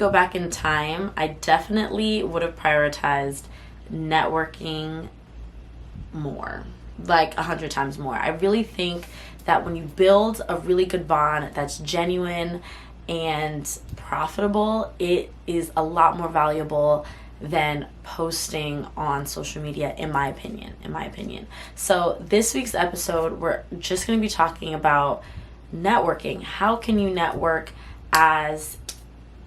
go back in time, I definitely would have prioritized networking more, like 100 times more. I really think that when you build a really good bond that's genuine and profitable, it is a lot more valuable than posting on social media, in my opinion. So this week's episode, we're just going to be talking about networking. How can you network as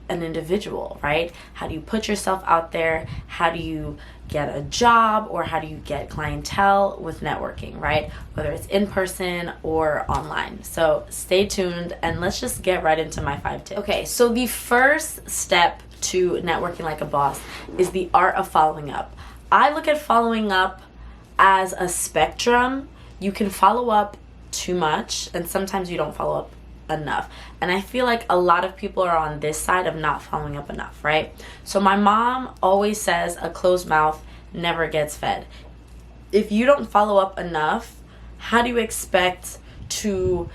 an individual, right? How do you put yourself out there? How do you get a job, or how do you get clientele with networking, right? Whether it's in person or online. So stay tuned and let's just get right into my 5 tips. Okay, so the first step to networking like a boss is the art of following up. I look at following up as a spectrum. You can follow up too much, and sometimes you don't follow up enough. And I feel like a lot of people are on this side of not following up enough, right? So my mom always says a closed mouth never gets fed. If you don't follow up enough, how do you expect to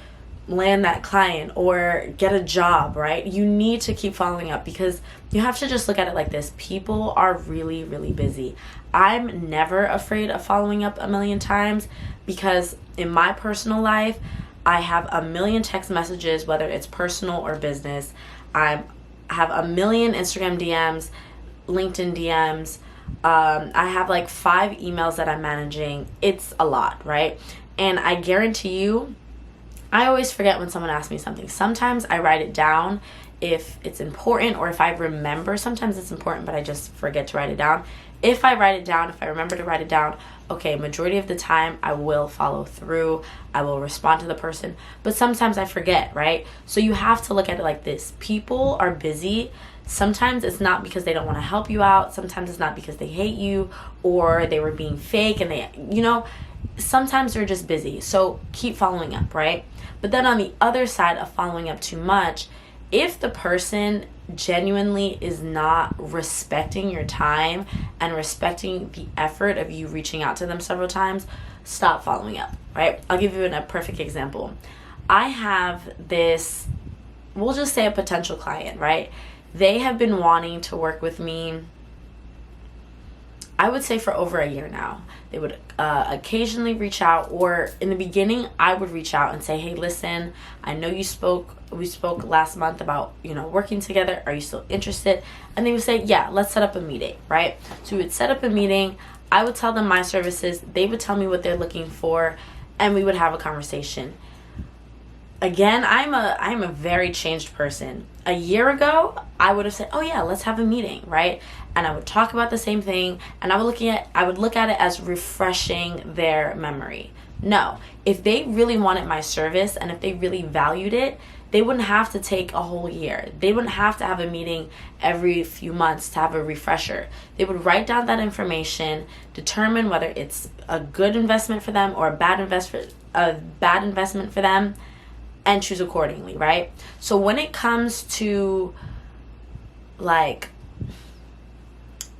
land that client or get a job, right? You need to keep following up, because you have to just look at it like this. People are really, really busy. I'm never afraid of following up a million times, because in my personal life, I have a million text messages, whether it's personal or business. I have a million Instagram DMs, LinkedIn DMs. I have like 5 emails that I'm managing. It's a lot, right? And I guarantee you, I always forget when someone asks me something. Sometimes I write it down if it's important, or if I remember. Sometimes it's important, but I just forget to write it down. If I write it down, if I remember to write it down, okay, majority of the time I will follow through. I will respond to the person. But sometimes I forget, right? So you have to look at it like this. People are busy. Sometimes it's not because they don't want to help you out. Sometimes it's not because they hate you or they were being fake and they, sometimes they're just busy. So keep following up, right? But then on the other side of following up too much, if the person genuinely is not respecting your time and respecting the effort of you reaching out to them several times, stop following up, right? I'll give you a perfect example. I have this, we'll just say a potential client, right? They have been wanting to work with me, I would say, for over a year now. They would occasionally reach out, or in the beginning, I would reach out and say, hey, listen, I know we spoke last month about, working together. Are you still interested? And they would say, yeah, let's set up a meeting, right? So we would set up a meeting. I would tell them my services. They would tell me what they're looking for, and we would have a conversation. Again, I'm a very changed person. A year ago, I would have said, oh yeah, let's have a meeting, right? And I would talk about the same thing, and I would look at it as refreshing their memory. No, if they really wanted my service and if they really valued it, they wouldn't have to take a whole year. They wouldn't have to have a meeting every few months to have a refresher. They would write down that information, determine whether it's a good investment for them or a bad investment for them, and choose accordingly, right? So when it comes to like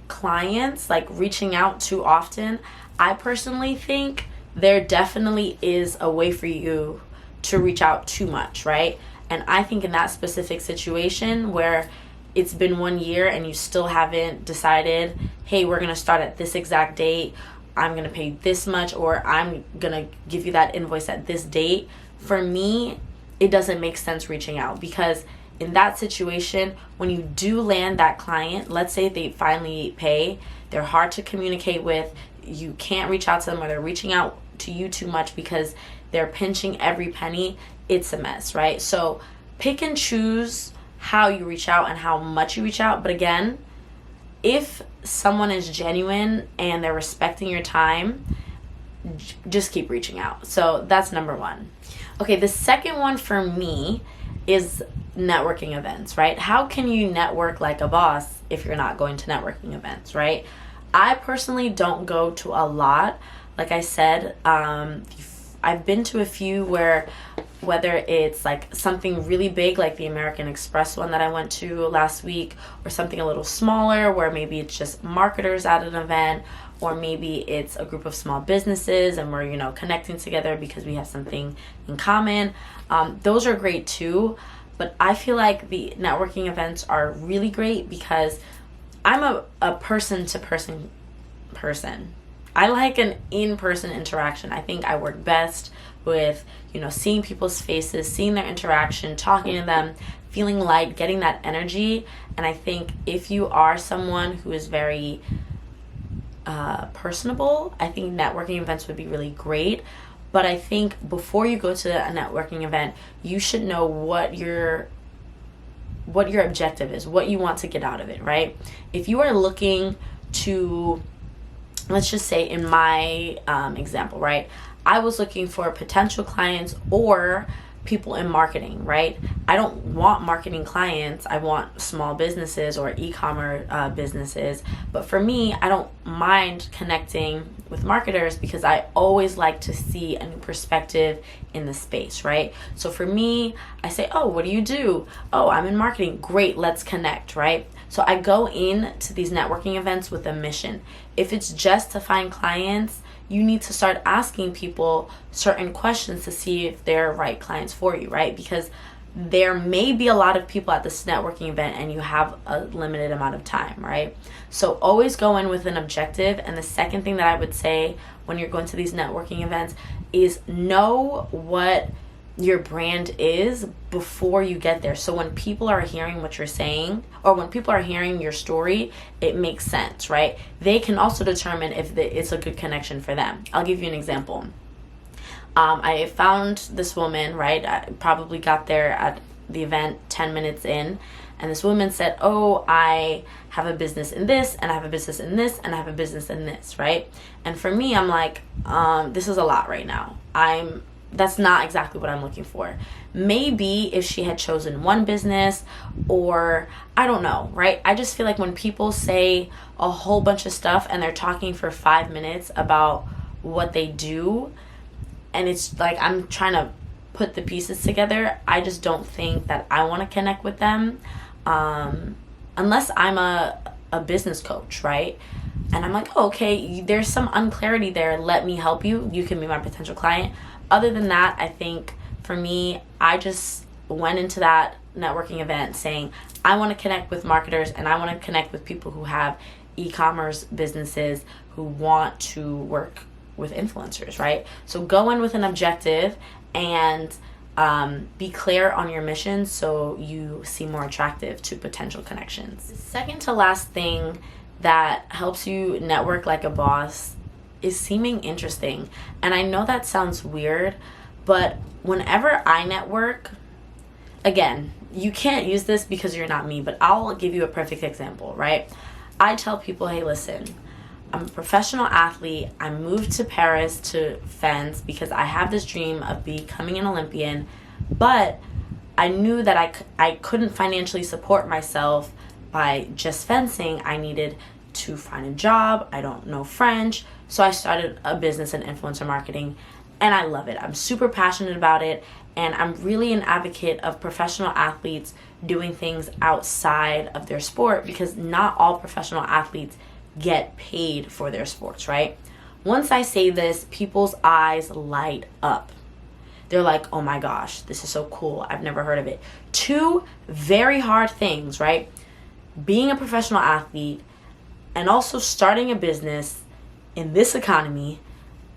clients, like reaching out too often, I personally think there definitely is a way for you to reach out too much, right? And I think in that specific situation where it's been 1 year and you still haven't decided, hey, we're going to start at this exact date, I'm going to pay this much, or I'm going to give you that invoice at this date, for me, it doesn't make sense reaching out, because in that situation, when you do land that client, let's say they finally pay, they're hard to communicate with, you can't reach out to them, or they're reaching out to you too much because they're pinching every penny, it's a mess, right? So pick and choose how you reach out and how much you reach out. But again, if someone is genuine and they're respecting your time, just keep reaching out. So that's number 1. Okay, the second one for me is networking events, right? How can you network like a boss if you're not going to networking events, right? I personally don't go to a lot. Like I said, I've been to a few whether it's like something really big like the American Express one that I went to last week, or something a little smaller where maybe it's just marketers at an event, or maybe it's a group of small businesses and we're, connecting together because we have something in common. Those are great too. But I feel like the networking events are really great because I'm a person to person. I like an in-person interaction. I think I work best with, seeing people's faces, seeing their interaction, talking to them, feeling light, getting that energy. And I think if you are someone who is very personable, I think networking events would be really great. But I think before you go to a networking event, you should know what your objective is, what you want to get out of it, right? If you are looking to, let's just say in my example, right? I was looking for potential clients or people in marketing, right? I don't want marketing clients. I want small businesses or e-commerce businesses. But for me, I don't mind connecting with marketers because I always like to see a new perspective in the space, right? So for me, I say, oh, what do you do? Oh, I'm in marketing. Great, let's connect, right? So I go in to these networking events with a mission. If it's just to find clients, you need to start asking people certain questions to see if they're right clients for you, right? Because there may be a lot of people at this networking event and you have a limited amount of time, right? So always go in with an objective. And the second thing that I would say when you're going to these networking events is know what your brand is before you get there. So when people are hearing what you're saying, or when people are hearing your story, it makes sense, right? They can also determine if it's a good connection for them. I'll give you an example. I found this woman, right? I probably got there at the event 10 minutes in, and this woman said, oh, I have a business in this, and I have a business in this, and I have a business in this, right? And for me, I'm like, this is a lot right now. That's not exactly what I'm looking for. Maybe if she had chosen one business, or I don't know, right? I just feel like when people say a whole bunch of stuff and they're talking for 5 minutes about what they do, and it's like I'm trying to put the pieces together, I just don't think that I want to connect with them unless I'm a business coach, right? And I'm like, oh, okay, there's some unclarity there. Let me help you. You can be my potential client. Other than that, I think for me, I just went into that networking event saying, I want to connect with marketers and I want to connect with people who have e-commerce businesses who want to work with influencers, right? So go in with an objective and be clear on your mission so you seem more attractive to potential connections. Second to last thing that helps you network like a boss is seeming interesting. And I know that sounds weird, but whenever I network, again, you can't use this because you're not me, but I'll give you a perfect example, right? I tell people, hey, listen, I'm a professional athlete. I moved to Paris to fence because I have this dream of becoming an Olympian, but I knew that I couldn't financially support myself by just fencing. I needed to find a job. I don't know French. So I started a business in influencer marketing and I love it. I'm super passionate about it. And I'm really an advocate of professional athletes doing things outside of their sport because not all professional athletes get paid for their sports, right? Once I say this, people's eyes light up. They're like, oh my gosh, this is so cool. I've never heard of it. Two very hard things, right? Being a professional athlete and also starting a business in this economy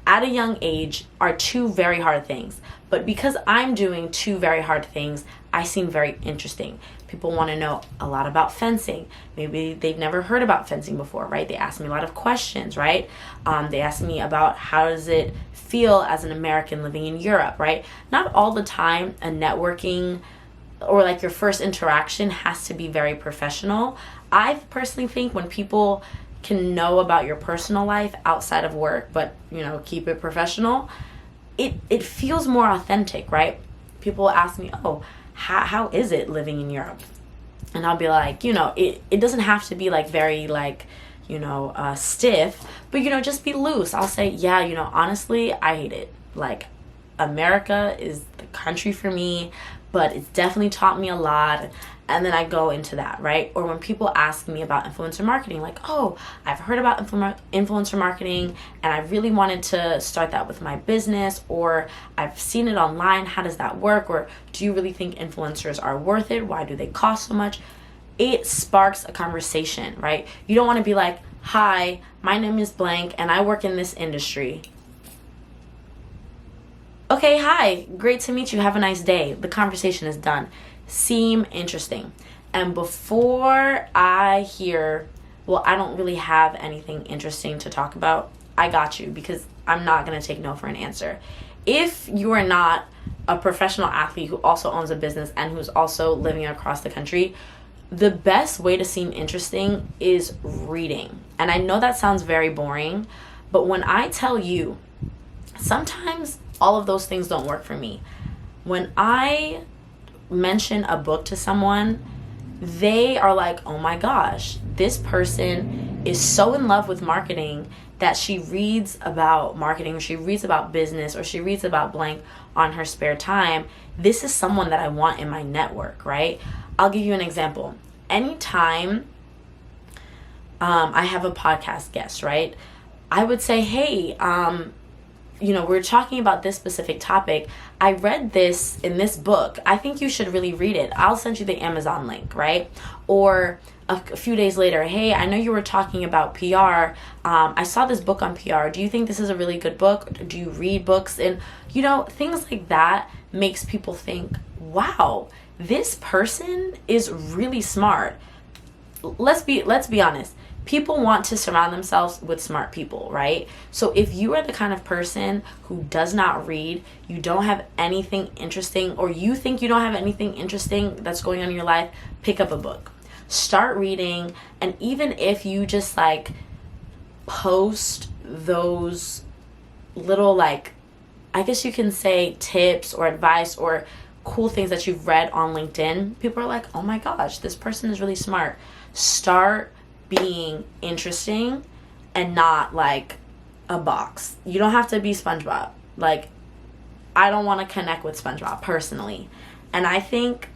at a young age are two very hard things. But because I'm doing two very hard things, I seem very interesting. People want to know a lot about fencing. Maybe they've never heard about fencing before, right? They ask me a lot of questions, right? They ask me about how does it feel as an American living in Europe, right? Not all the time a networking or like your first interaction has to be very professional. I personally think when people can know about your personal life outside of work, but keep it professional, it feels more authentic, right? People ask me, oh, how is it living in Europe? And I'll be like, it doesn't have to be like very like, stiff, but just be loose. I'll say, yeah, honestly, I hate it. Like, America is the country for me, but it's definitely taught me a lot. And then I go into that, right? Or when people ask me about influencer marketing, like, oh, I've heard about influencer marketing and I really wanted to start that with my business, or I've seen it online. How does that work? Or do you really think influencers are worth it? Why do they cost so much? It sparks a conversation, right? You don't want to be like, hi, my name is blank and I work in this industry. Okay, hi, great to meet you. Have a nice day. The conversation is done. Seem interesting. And before I hear, well, I don't really have anything interesting to talk about, I got you, because I'm not going to take no for an answer. If you are not a professional athlete who also owns a business and who's also living across the country, the best way to seem interesting is reading. And I know that sounds very boring, but when I tell you, sometimes all of those things don't work for me. When I mention a book to someone, they are like, oh my gosh, this person is so in love with marketing that she reads about marketing, or she reads about business, or she reads about blank on her spare time. This is someone that I want in my network, right? I'll give you an example. Anytime I have a podcast guest, right, I would say, hey, we're talking about this specific topic. I read this in this book. I think you should really read it. I'll send you the Amazon link, right? Or a few days later, hey, I know you were talking about PR. I saw this book on PR. Do you think this is a really good book? Do you read books? And, things like that makes people think, wow, this person is really smart. Let's be honest. People want to surround themselves with smart people, right? So if you are the kind of person who does not read, you don't have anything interesting, or you think you don't have anything interesting that's going on in your life, pick up a book. Start reading, and even if you just post those little I guess you can say tips or advice or cool things that you've read on LinkedIn, people are like, oh my gosh, this person is really smart. Start being interesting and not a box. You don't have to be SpongeBob. I don't want to connect with SpongeBob personally. And I think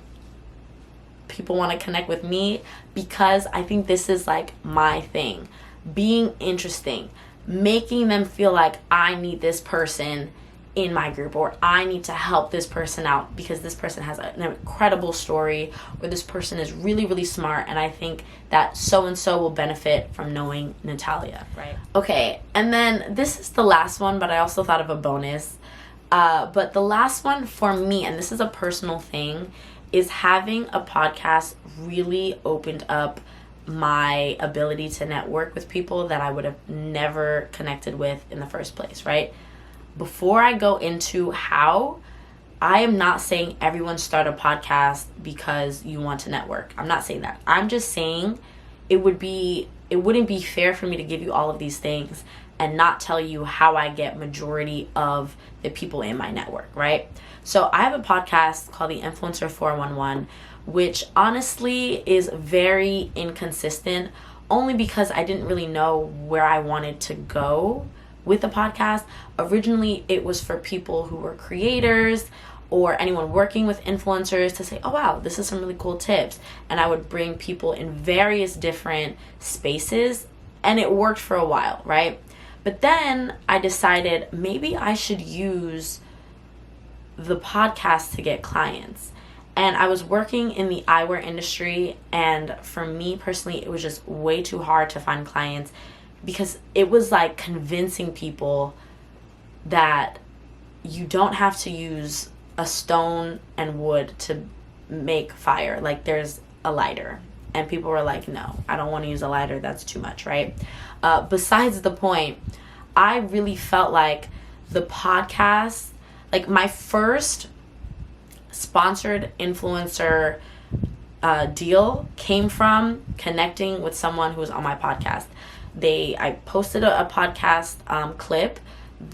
people want to connect with me because I think this is my thing. Being interesting, making them feel like I need this person in my group, or I need to help this person out because this person has an incredible story, or this person is really, really smart, and I think that so-and-so will benefit from knowing Natalia, right? Okay, and then this is the last one, but I also thought of a bonus. But the last one for me, and this is a personal thing, is having a podcast really opened up my ability to network with people that I would have never connected with in the first place, right? Before I go into how, I am not saying everyone start a podcast because you want to network. I'm not saying that. I'm just saying it wouldn't be fair for me to give you all of these things and not tell you how I get majority of the people in my network, right? So I have a podcast called the Influencer 411, which honestly is very inconsistent, only because I didn't really know where I wanted to go with the podcast. Originally, it was for people who were creators or anyone working with influencers to say, oh wow, this is some really cool tips. And I would bring people in various different spaces, and it worked for a while, right? But then I decided maybe I should use the podcast to get clients. And I was working in the eyewear industry, and for me personally, it was just way too hard to find clients because it was convincing people that you don't have to use a stone and wood to make fire. There's a lighter. And people were like, no, I don't want to use a lighter. That's too much, right? Besides the point, I really felt like the podcast, my first sponsored influencer deal came from connecting with someone who was on my podcast. I posted a podcast clip.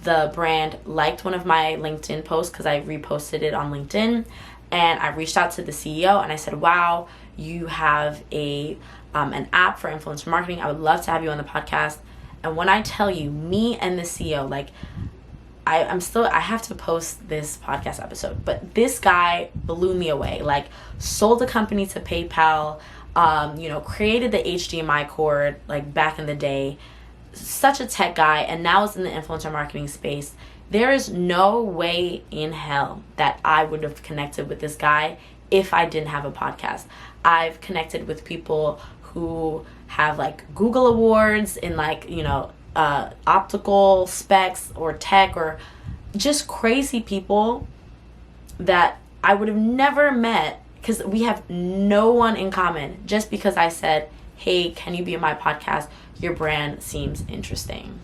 The brand liked one of my LinkedIn posts because I reposted it on LinkedIn, and I reached out to the CEO and I said, wow, you have an app for influencer marketing. I would love to have you on the podcast. And when I tell you, me and the CEO, I have to post this podcast episode, but this guy blew me away. Like, sold a company to PayPal, created the HDMI cord, like, back in the day. Such a tech guy, and now is in the influencer marketing space. There is no way in hell that I would have connected with this guy if I didn't have a podcast. I've connected with people who have, like, Google Awards in, like, optical specs or tech, or just crazy people that I would have never met because we have no one in common, just because I said, hey, can you be in my podcast? Your brand seems interesting.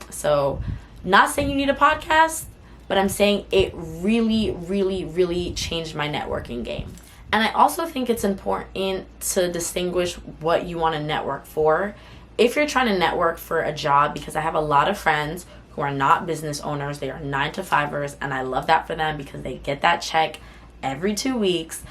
So, not saying you need a podcast, but I'm saying it really, really, really changed my networking game. And I also think it's important to distinguish what you want to network for. If you're trying to network for a job, because I have a lot of friends who are not business owners, they are 9-to-5ers, and I love that for them because they get that check every 2 weeks.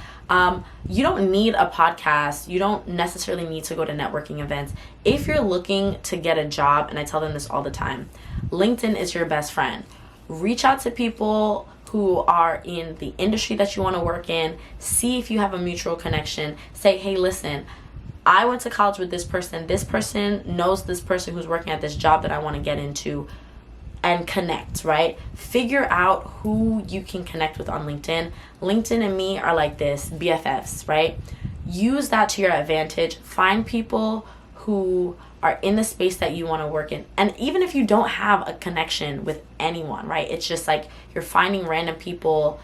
You don't need a podcast. You don't necessarily need to go to networking events. If you're looking to get a job, and I tell them this all the time, LinkedIn is your best friend. Reach out to people who are in the industry that you want to work in. See if you have a mutual connection. Say, hey, listen, I went to college with this person. This person knows this person who's working at this job that I want to get into. And connect, right? Figure out who you can connect with on LinkedIn. LinkedIn and me are like this, BFFs, right? Use that to your advantage. Find people who are in the space that you want to work in. And even if you don't have a connection with anyone, right? It's just like you're finding random people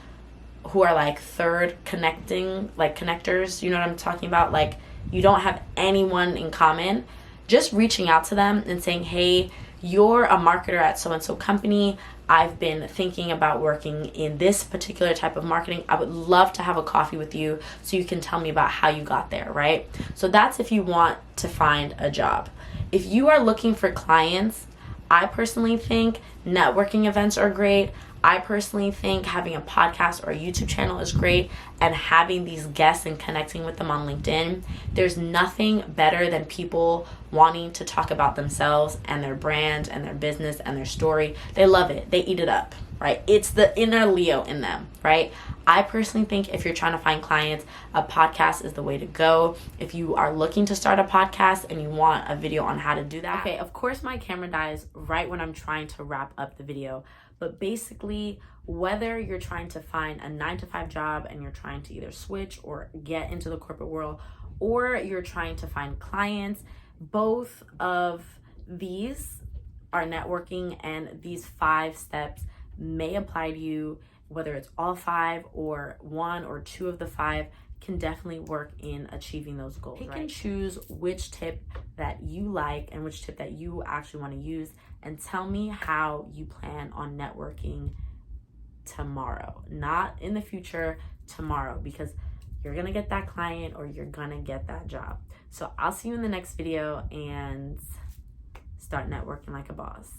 who are like third connecting, like connectors. You know what I'm talking about? Like, you don't have anyone in common. Just reaching out to them and saying, hey, you're a marketer at so-and-so company. I've been thinking about working in this particular type of marketing. I would love to have a coffee with you so you can tell me about how you got there, right? So that's if you want to find a job. If you are looking for clients, I personally think networking events are great. I personally think having a podcast or a YouTube channel is great, and having these guests and connecting with them on LinkedIn. There's nothing better than people wanting to talk about themselves and their brand and their business and their story. They love it. They eat it up, right? It's the inner Leo in them, right? I personally think if you're trying to find clients, a podcast is the way to go. If you are looking to start a podcast and you want a video on how to do that. Okay, of course my camera dies right when I'm trying to wrap up the video. But basically, whether you're trying to find a 9-to-5 job and you're trying to either switch or get into the corporate world, or you're trying to find clients, both of these are networking, and these 5 steps may apply to you. Whether it's all 5 or 1 or 2 of the 5 can definitely work in achieving those goals. Pick and choose which tip that you like and which tip that you actually want to use, and tell me how you plan on networking tomorrow. Not in the future, tomorrow, because you're going to get that client or you're going to get that job. So I'll see you in the next video, and start networking like a boss.